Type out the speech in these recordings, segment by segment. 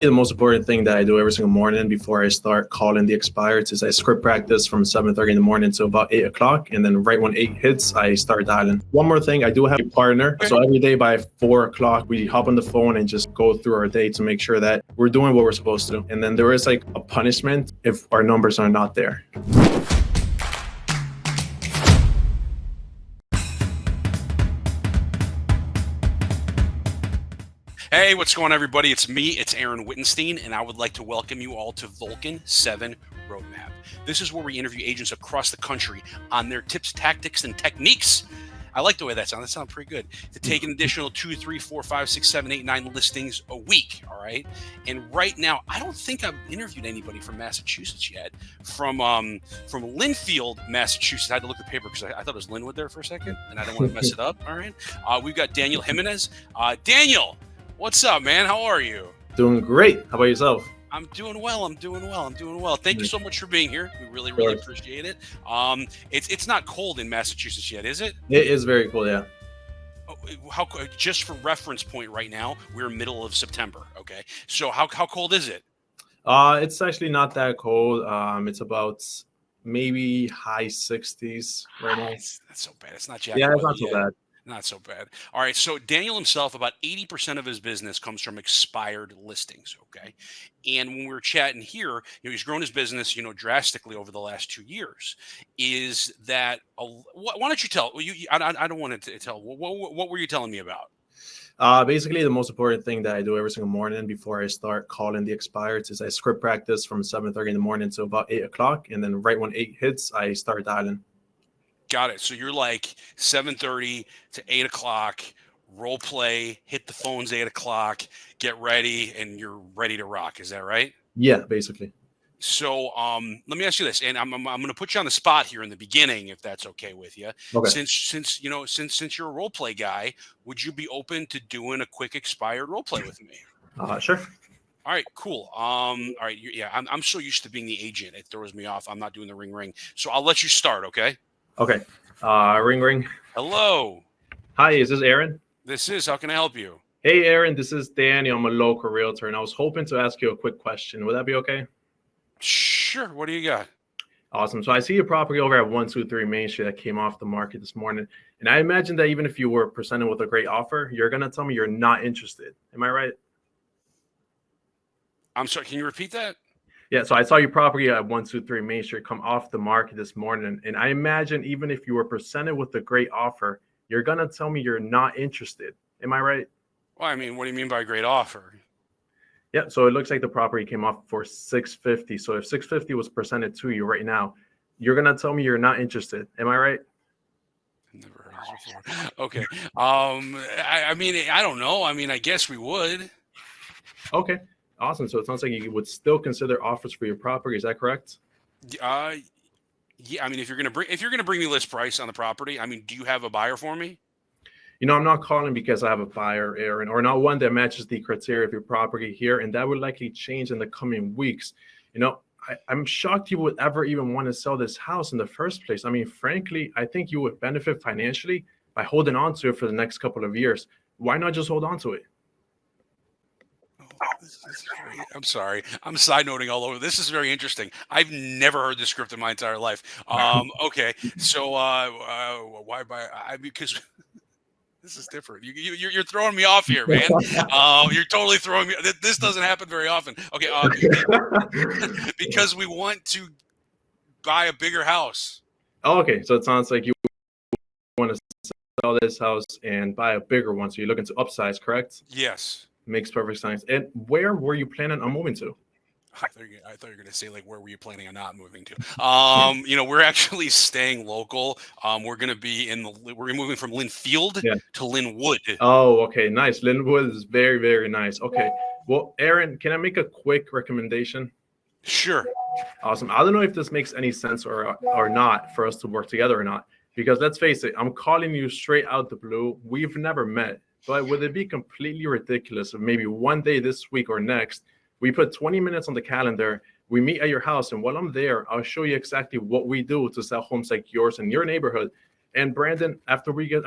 The most important thing that I do every single morning before I start calling the expireds is I script practice from 7:30 in the morning to about 8 o'clock. And then right when 8 hits, I start dialing. One more thing, I do have a partner. So every day by 4 o'clock, we hop on the phone and just go through our day to make sure that we're doing what we're supposed to do. And then there is like a punishment if our numbers are not there. Hey, what's going on, everybody? It's me, it's Aaron Wittenstein, and I would like to welcome you all to Vulcan7 Roadmap. This is where we interview agents across the country on their tips, tactics, and techniques. I like the way that sounds. That sounds pretty good. To take an additional 2, 3, 4, 5, 6, 7, 8, 9 listings a week, all right? And right now, I don't think I've interviewed anybody from Massachusetts yet. From Lynnfield, Massachusetts. I had to look at the paper because I thought it was Linwood there for a second, and I didn't want to mess it up, all right? We've got Daniel Jimenez. Daniel! What's up, man? How are you? Doing great. How about yourself? I'm doing well. Thank you so much for being here. We really appreciate it. It's not cold in Massachusetts yet, is it? It is very cool, yeah. Just for reference point right now, we're middle of September, okay? So how cold is it? It's actually not that cold. It's about maybe high 60s right now. That's so bad. It's not January. Yeah, it's not so bad. Not so bad. All right. So Daniel himself, about 80% of his business comes from expired listings. Okay. And when we were chatting here, he's grown his business, drastically over the last 2 years. Is that, why don't you tell, I don't want to tell, what were you telling me about? Basically, the most important thing that I do every single morning before I start calling the expireds is I script practice from 7:30 in the morning to about 8 o'clock. And then right when 8 hits, I start dialing. Got it. So you're like 7:30 to 8 o'clock, role play, hit the phones 8 o'clock, get ready, and you're ready to rock. Is that right? Yeah, basically. So let me ask you this, and I'm going to put you on the spot here in the beginning, if that's okay with you. Okay. Since you're a role play guy, would you be open to doing a quick expired role play with me? Sure. All right, cool. All right, yeah, I'm so used to being the agent, it throws me off. I'm not doing the ring. So I'll let you start, okay? Okay. Ring. Hello. Hi, is this Aaron? This is. How can I help you? Hey, Aaron, this is Daniel. I'm a local realtor, and I was hoping to ask you a quick question. Would that be okay? Sure. What do you got? Awesome. So I see your property over at 123 Main Street that came off the market this morning. And I imagine that even if you were presented with a great offer, you're going to tell me you're not interested. Am I right? I'm sorry. Can you repeat that? Yeah, so I saw your property at 123 Main Street come off the market this morning, and I imagine even if you were presented with a great offer, you're going to tell me you're not interested. Am I right? Well, I mean, what do you mean by a great offer? Yeah, so it looks like the property came off for $650. So if $650 was presented to you right now, you're going to tell me you're not interested. Am I right? Never heard this before. Okay. I mean, I don't know. I mean, I guess we would. Okay. Awesome. So it sounds like you would still consider offers for your property. Is that correct? Yeah. I mean, if you're gonna bring me list price on the property, I mean, do you have a buyer for me? I'm not calling because I have a buyer, Aaron, or not one that matches the criteria of your property here, and that would likely change in the coming weeks. I'm shocked you would ever even want to sell this house in the first place. I mean, frankly, I think you would benefit financially by holding on to it for the next couple of years. Why not just hold on to it? I'm sorry. I'm side noting all over. This is very interesting. I've never heard this script in my entire life. Okay. So why buy? Because this is different. You're throwing me off here, man. You're totally throwing me. This doesn't happen very often. Okay. Because we want to buy a bigger house. Oh, okay. So it sounds like you want to sell this house and buy a bigger one. So you're looking to upsize, correct? Yes. Makes perfect sense. And where were you planning on moving to? I thought you were going to say, like, where were you planning on not moving to? We're actually staying local. We're going to be we're moving from Lynnfield to Lynnwood. Oh, okay. Nice. Lynnwood is very, very nice. Okay. Well, Aaron, can I make a quick recommendation? Sure. Awesome. I don't know if this makes any sense or not for us to work together or not, because let's face it, I'm calling you straight out the blue. We've never met. But would it be completely ridiculous if maybe one day this week or next, we put 20 minutes on the calendar, we meet at your house, and while I'm there, I'll show you exactly what we do to sell homes like yours in your neighborhood. And Aaron, after we get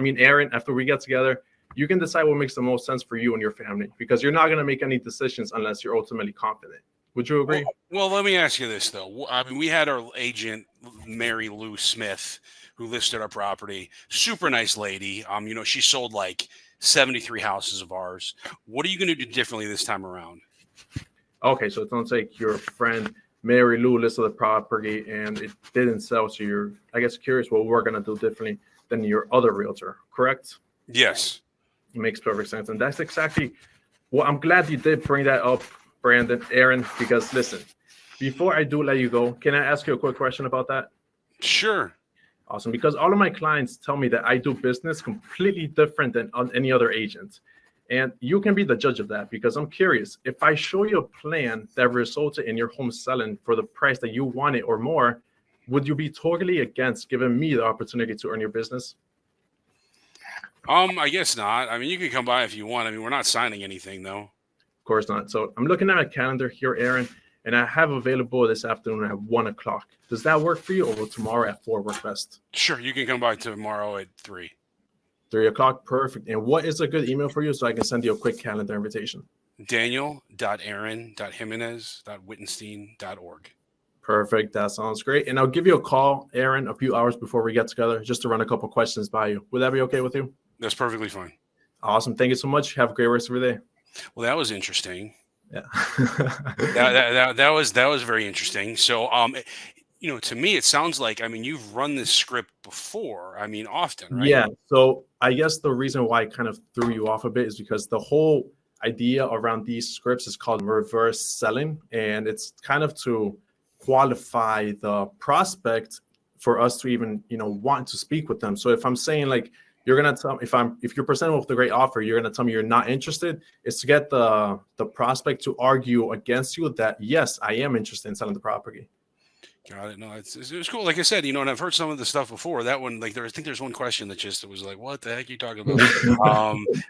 together, you can decide what makes the most sense for you and your family, because you're not going to make any decisions unless you're ultimately confident. Would you agree? Well, let me ask you this, though. I mean, we had our agent, Mary Lou Smith, who listed our property. Super nice lady. She sold like 73 houses of ours. What are you going to do differently this time around? Okay, so it sounds like your friend Mary Lou listed the property and it didn't sell. So you're, I guess, curious what we're going to do differently than your other realtor, correct? Yes. It makes perfect sense. And that's exactly well, I'm glad you did bring that up, Brandon, Aaron, because listen, before I do let you go, can I ask you a quick question about that? Sure. Awesome. Because all of my clients tell me that I do business completely different than on any other agent. And you can be the judge of that, because I'm curious, if I show you a plan that resulted in your home selling for the price that you wanted or more, would you be totally against giving me the opportunity to earn your business? I guess not. I mean, you can come by if you want. I mean, we're not signing anything, though. Of course not. So I'm looking at my calendar here, Aaron, and I have available this afternoon at 1 o'clock. Does that work for you, or will tomorrow at 4 work best? Sure. You can come by tomorrow at 3. 3 o'clock, perfect. And what is a good email for you so I can send you a quick calendar invitation? Daniel.aaron.jimenez.wittenstein.org. Perfect. That sounds great. And I'll give you a call, Aaron, a few hours before we get together, just to run a couple questions by you. Would that be okay with you? That's perfectly fine. Awesome. Thank you so much. Have a great rest of your day. Well, that was interesting. Yeah. that was very interesting. So, to me, it sounds like, I mean, you've run this script before. I mean, often, right? Yeah. So I guess the reason why I kind of threw you off a bit is because the whole idea around these scripts is called reverse selling. And it's kind of to qualify the prospect for us to even, want to speak with them. So if I'm saying like, you're gonna tell if you're presented with a great offer, you're gonna tell me you're not interested. It's to get the prospect to argue against you that yes, I am interested in selling the property. Got it. No, it was cool. Like I said, and I've heard some of the stuff before. That one, like, I think there's one question that just was like, "What the heck are you talking about?"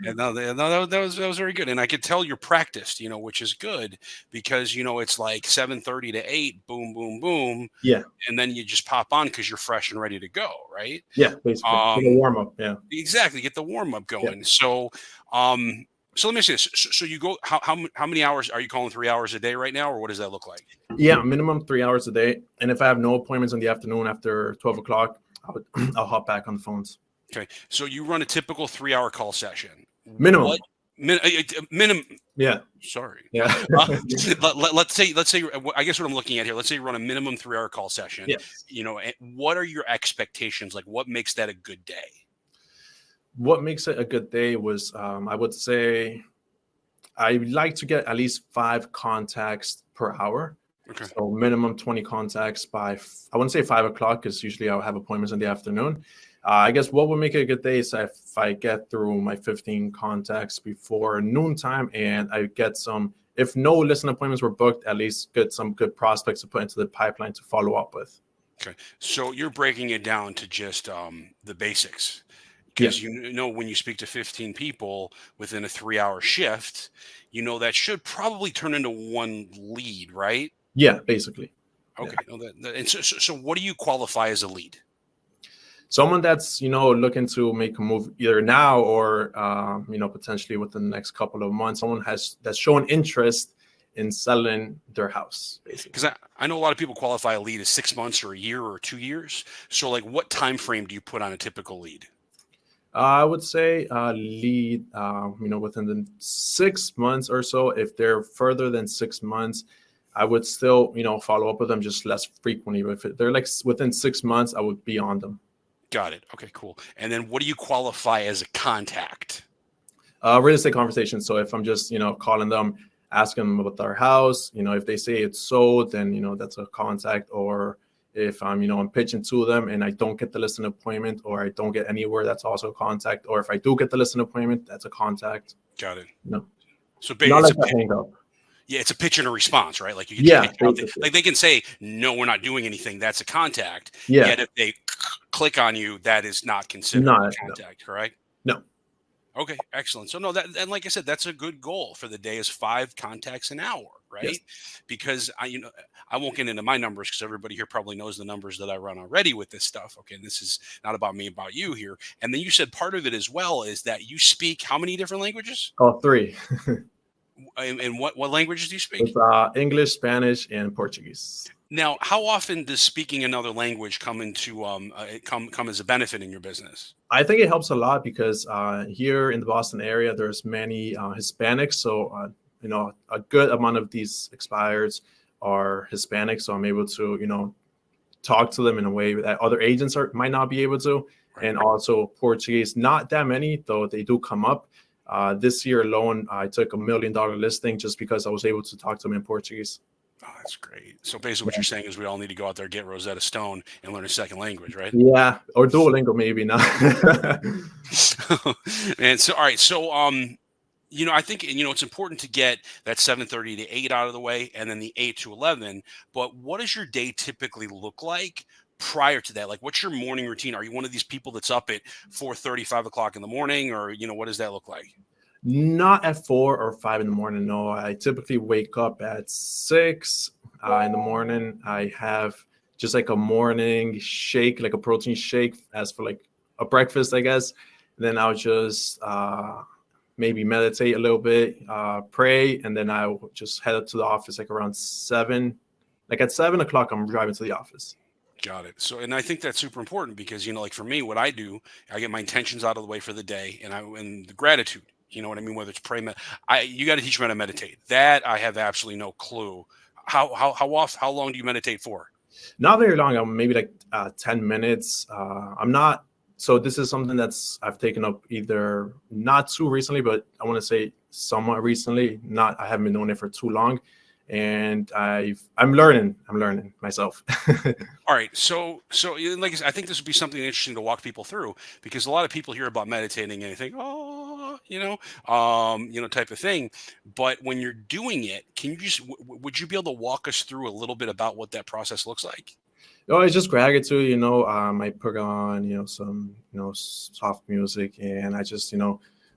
And no, that was very good, and I could tell you're practiced, which is good, because it's like 7:30 to 8, boom, boom, boom, Yeah, and then you just pop on because you're fresh and ready to go, right? yeah, basically get a warm up. Yeah, exactly. Get the warm up going. Yeah. So let me see this. So you go. How many hours are you calling? 3 hours a day right now, or what does that look like? Yeah, minimum 3 hours a day. And if I have no appointments in the afternoon after 12 o'clock, I'll hop back on the phones. Okay. So you run a typical 3-hour call session. Minimum. What, minimum. Yeah. Sorry. Yeah. Let's say, I guess what I'm looking at here, let's say you run a minimum 3-hour call session. Yes. What are your expectations? Like, what makes that a good day? What makes it a good day was, I would say, I like to get at least 5 contacts per hour. Okay. So minimum 20 contacts by, I wouldn't say 5 o'clock, because usually I'll have appointments in the afternoon. I guess what would make it a good day is if I get through my 15 contacts before noontime, and I get some, if no listing appointments were booked, at least get some good prospects to put into the pipeline to follow up with. Okay. So you're breaking it down to just the basics. Because when you speak to 15 people within a 3-hour shift, that should probably turn into one lead, right? Yeah, basically. Okay. Yeah. And so what do you qualify as a lead? Someone that's, looking to make a move either now or, potentially within the next couple of months. Someone that's showing interest in selling their house, basically. Because I know a lot of people qualify a lead as 6 months or a year or 2 years. So like, what time frame do you put on a typical lead? I would say lead, within the 6 months or so. If they're further than 6 months, I would still, follow up with them just less frequently. But if they're like within 6 months, I would be on them. Got it. Okay, cool. And then what do you qualify as a contact? Real estate conversation. So if I'm just, calling them, asking them about their house, if they say it's sold, then, that's a contact. Or if I'm pitching to them and I don't get the listing appointment, or I don't get anywhere, that's also a contact. Or if I do get the listing appointment, that's a contact. Got it. No. So basically, yeah, it's a pitch and a response, right? Like they can say, no, we're not doing anything. That's a contact. Yeah. Yet if they click on you, that is not considered a contact, correct? No. Okay, excellent. So no, that, and like I said, that's a good goal for the day, is 5 contacts an hour, Yes. right? Because I won't get into my numbers because everybody here probably knows the numbers that I run already with this stuff. Okay, this is not about me, about you here. And then you said part of it as well is that you speak how many different languages? Oh, three. And what languages do you speak? It's English, Spanish, and Portuguese. Now, how often does speaking another language come into come as a benefit in your business? I think it helps a lot because here in the Boston area, there's many Hispanics. So, a good amount of these expireds are Hispanic. So I'm able to, talk to them in a way that other agents might not be able to. Right. And also Portuguese, not that many, though they do come up. This year alone, I took $1 million listing just because I was able to talk to them in Portuguese. Oh, that's great. So basically what you're saying is we all need to go out there, get Rosetta Stone, and learn a second language, right? Yeah, or Duolingo maybe not. And so, all right. So, I think, it's important to get that 7:30 to 8 out of the way, and then the 8 to 11. But what does your day typically look like prior to that? Like, what's your morning routine? Are you one of these people that's up at 4:30, 5 o'clock in the morning, or, what does that look like? Not at 4 or 5 in the morning. No, I typically wake up at 6 in the morning. I have just like a morning shake, like a protein shake, as for like a breakfast, I guess. And then I'll just maybe meditate a little bit, pray, and then I'll just head up to the office like around 7. Like at 7 o'clock, I'm driving to the office. Got it. So, and I think that's super important because, like for me, what I do, I get my intentions out of the way for the day, and the gratitude. You know what I mean? Whether it's pray, you got to teach me how to meditate. That I have absolutely no clue. How long do you meditate for? Not very long. I'm maybe like 10 minutes. I'm not. So this is something I've taken up either not too recently, but I want to say somewhat recently. I haven't been doing it for too long. And I'm learning myself. All right. So like I said, I think this would be something interesting to walk people through, because a lot of people hear about meditating and they think, oh, type of thing. But when you're doing it, can you would you be able to walk us through a little bit about what that process looks like? Oh, it's just gratitude, I put on, some, soft music, and I just,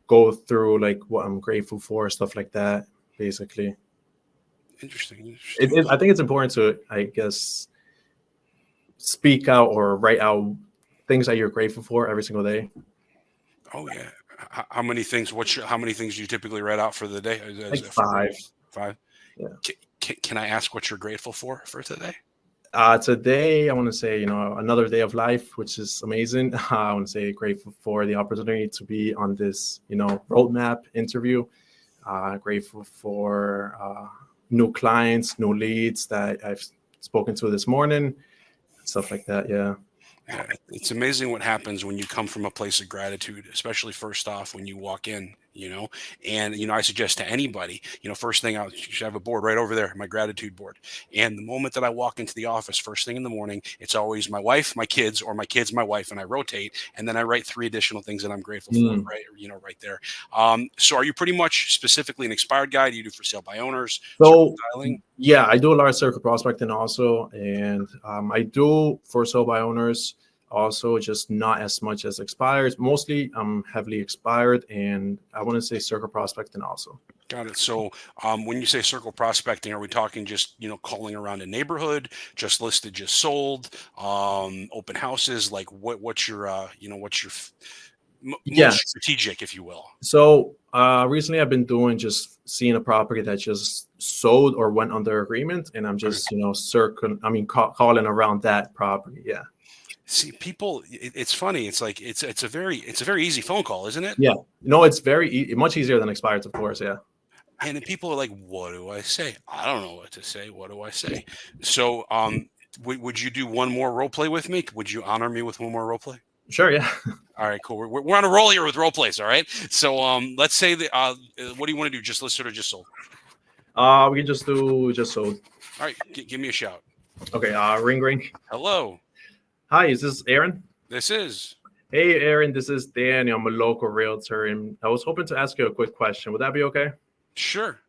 go through like what I'm grateful for, stuff like that, basically. Interesting. I think it's important to, I guess, speak out or write out things that you're grateful for every single day. Oh yeah. How many things? How many things do you typically write out for the day? Like 5. 5. Yeah. Can I ask what you're grateful for today? Today, I want to say, another day of life, which is amazing. I want to say grateful for the opportunity to be on this, roadmap interview. Grateful for new clients, new leads that I've spoken to this morning, stuff like that. Yeah. It's amazing what happens when you come from a place of gratitude, especially first off when you walk in, and I suggest to anybody, first thing I should have a board right over there, my gratitude board. And the moment that I walk into the office, first thing in the morning, it's always my wife, my kids, or my kids, my wife, and I rotate, and then I write 3 additional things that I'm grateful for, right? Right there. So are you pretty much specifically an expired guy? Do you do for sale by owners? So yeah, I do a lot of circle prospecting also, and I do for sale by owners. Also, just not as much as expires. Mostly, I'm heavily expired, and I want to say circle prospecting also. Got it. So, when you say circle prospecting, are we talking just calling around a neighborhood, just listed, just sold, open houses? Like, what's your most strategic, if you will? So, recently, I've been doing just seeing a property that just sold or went under agreement, and I'm just calling around that property. Yeah. See, people, it's funny. It's like it's a very easy phone call, isn't it? Yeah. No, it's very much easier than expireds, of course. Yeah. And then people are like, "What do I say? I don't know what to say. What do I say?" So, would you do one more role play with me? Would you honor me with one more role play? Sure. Yeah. All right. Cool. We're on a roll here with role plays. All right. So, let's say that. What do you want to do? Just listed or just sold? We can just do just sold. All right. Give me a shout. Okay. Ring. Hello. Hi, is this Aaron? This is. Hey, Aaron, this is Daniel. I'm a local realtor, and I was hoping to ask you a quick question. Would that be okay? Sure.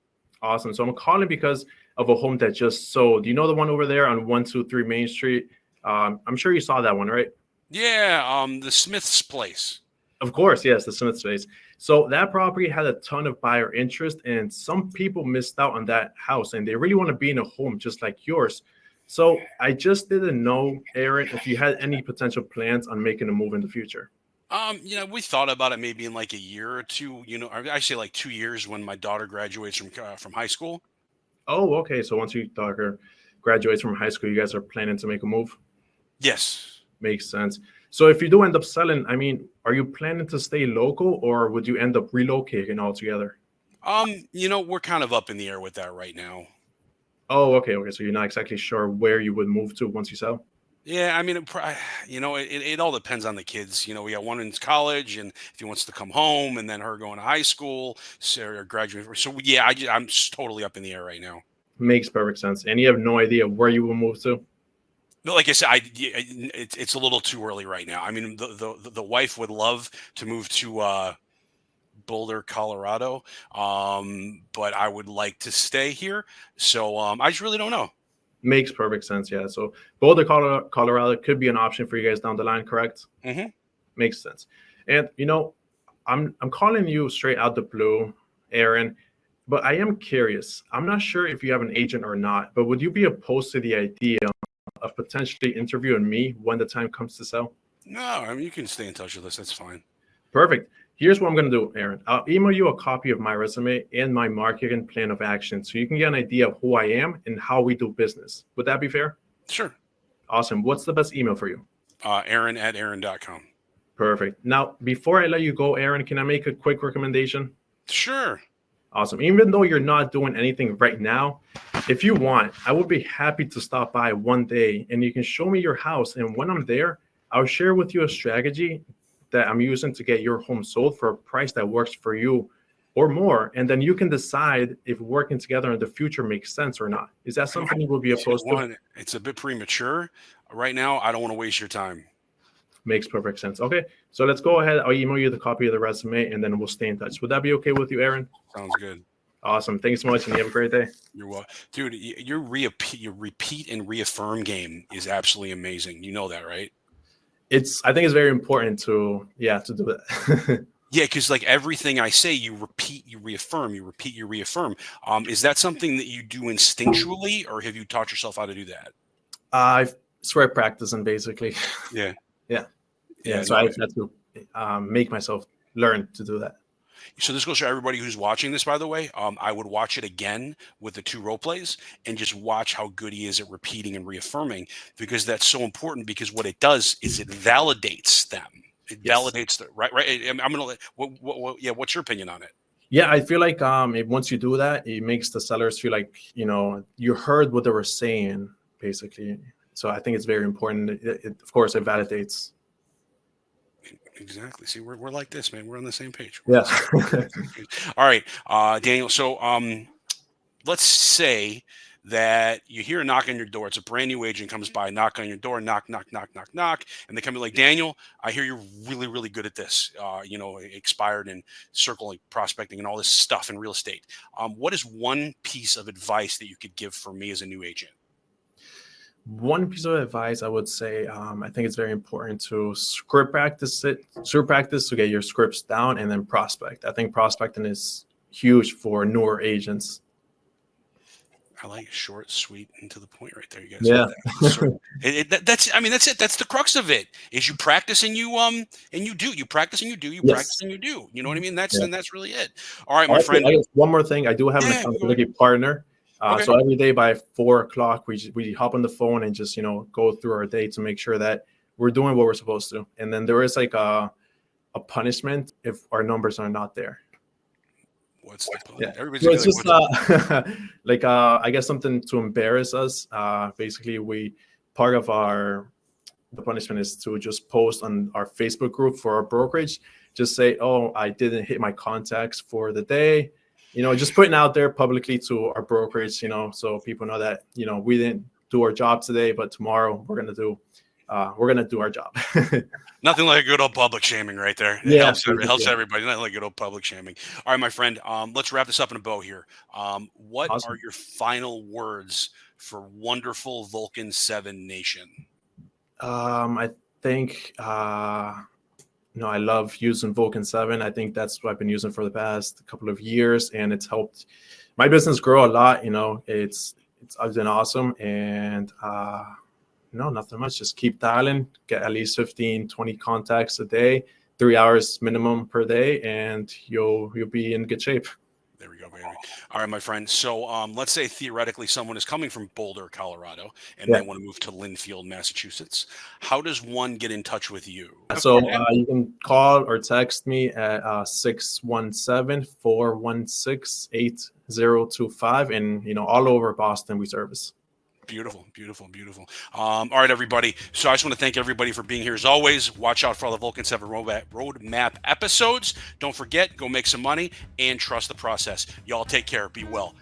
Awesome. So I'm calling because of a home that just sold. You know the one over there on 123 Main Street? I'm sure you saw that one, right? Yeah. The Smith's place. Of course, yes, the Smith's place. So that property had a ton of buyer interest, and some people missed out on that house, and they really want to be in a home just like yours. So I just didn't know, Aaron, if you had any potential plans on making a move in the future. We thought about it maybe in like a year or two. Or I say like 2 years when my daughter graduates from high school. Oh, okay. So once your daughter graduates from high school, you guys are planning to make a move? Yes. Makes sense. So if you do end up selling, I mean, are you planning to stay local or would you end up relocating altogether? We're kind of up in the air with that right now. Oh, okay, okay. So you're not exactly sure where you would move to once you sell? Yeah, I mean, it all depends on the kids. We got one in college, and if he wants to come home, and then her going to high school, so, or graduating. So yeah, I'm just totally up in the air right now. Makes perfect sense. And you have no idea where you will move to? But like I said, it's a little too early right now. I mean, the wife would love to move to Boulder, Colorado, but I would like to stay here. So I just really don't know. Makes perfect sense. Yeah. So Boulder, Colorado could be an option for you guys down the line, correct? Hmm. Makes sense. And I'm calling you straight out the blue, Aaron, but I am curious. I'm not sure if you have an agent or not, but would you be opposed to the idea of potentially interviewing me when the time comes to sell? No, I mean you can stay in touch with us. That's fine. Perfect. Here's what I'm going to do, Aaron. I'll email you a copy of my resume and my marketing plan of action so you can get an idea of who I am and how we do business. Would that be fair? Sure. Awesome. What's the best email for you? Aaron@aaron.com. Perfect. Now, before I let you go, Aaron, can I make a quick recommendation? Sure. Awesome. Even though you're not doing anything right now, if you want, I would be happy to stop by one day and you can show me your house. And when I'm there, I'll share with you a strategy that I'm using to get your home sold for a price that works for you or more. And then you can decide if working together in the future makes sense or not. Is that something you will be opposed to? It's a bit premature right now. I don't want to waste your time. Makes perfect sense. Okay, so let's go ahead. I'll email you the copy of the resume and then we'll stay in touch. Would that be okay with you, Aaron? Sounds good. Awesome. Thanks so much and you have a great day. You're welcome. Dude, your repeat and reaffirm game is absolutely amazing. You know that, right? I think it's very important to do that. Yeah, because like everything I say, you repeat, you reaffirm, you repeat, you reaffirm. Is that something that you do instinctually, or have you taught yourself how to do that? I swear practicing basically. Yeah. Yeah. So I have to make myself learn to do that. So this goes to everybody who's watching this, by the way. I would watch it again with the two role plays and just watch how good he is at repeating and reaffirming, because that's so important, because what it does is it validates them. It validates the right. I'm going to let, what's your opinion on it? Yeah, I feel like once you do that, it makes the sellers feel like, you heard what they were saying, basically. So I think it's very important. Of course, it validates. Exactly. See, we're like this, man. We're on the same page. Yeah. All right, Daniel. So let's say that you hear a knock on your door. It's a brand new agent comes by, knock on your door, knock, knock, knock, knock, knock. And they come in like, Daniel, I hear you're really, really good at this, expired and circling, prospecting and all this stuff in real estate. What is one piece of advice that you could give for me as a new agent? One piece of advice I would say, I think it's very important to script practice to get your scripts down and then prospect. I think prospecting is huge for newer agents. I like short, sweet, and to the point right there. You guys. Yeah. That's it. That's the crux of it, is you practice and you do. You practice and you do. You practice and you do. You know what I mean? And that's really it. All right, my friend. I guess one more thing. I do have an accountability partner. Okay. So every day by 4:00, we hop on the phone and just, go through our day to make sure that we're doing what we're supposed to. And then there is like a punishment if our numbers are not there. What's the point? Yeah. So it's just I guess something to embarrass us. Basically, part of the punishment is to just post on our Facebook group for our brokerage. Just say, oh, I didn't hit my contacts for the day. Just putting out there publicly to our brokerage, so people know that, we didn't do our job today, but tomorrow we're going to do our job. Nothing like a good old public shaming right there. It helps everybody. Nothing like good old public shaming. All right, my friend, let's wrap this up in a bow here. What are your final words for wonderful Vulcan7 Nation? I think I love using Vulcan7. I think that's what I've been using for the past couple of years, and it's helped my business grow a lot. It's been awesome, and no, nothing much. Just keep dialing, get at least 15, 20 contacts a day, 3 hours minimum per day, and you'll be in good shape. There we go, baby. All right, my friend. So let's say theoretically someone is coming from Boulder, Colorado, and they want to move to Lynnfield, Massachusetts. How does one get in touch with you? So you can call or text me at 617-416-8025. And, all over Boston we service. Beautiful, beautiful, beautiful. All right, everybody. So I just want to thank everybody for being here. As always, watch out for all the Vulcan7 Roadmap episodes. Don't forget, go make some money and trust the process. Y'all take care. Be well.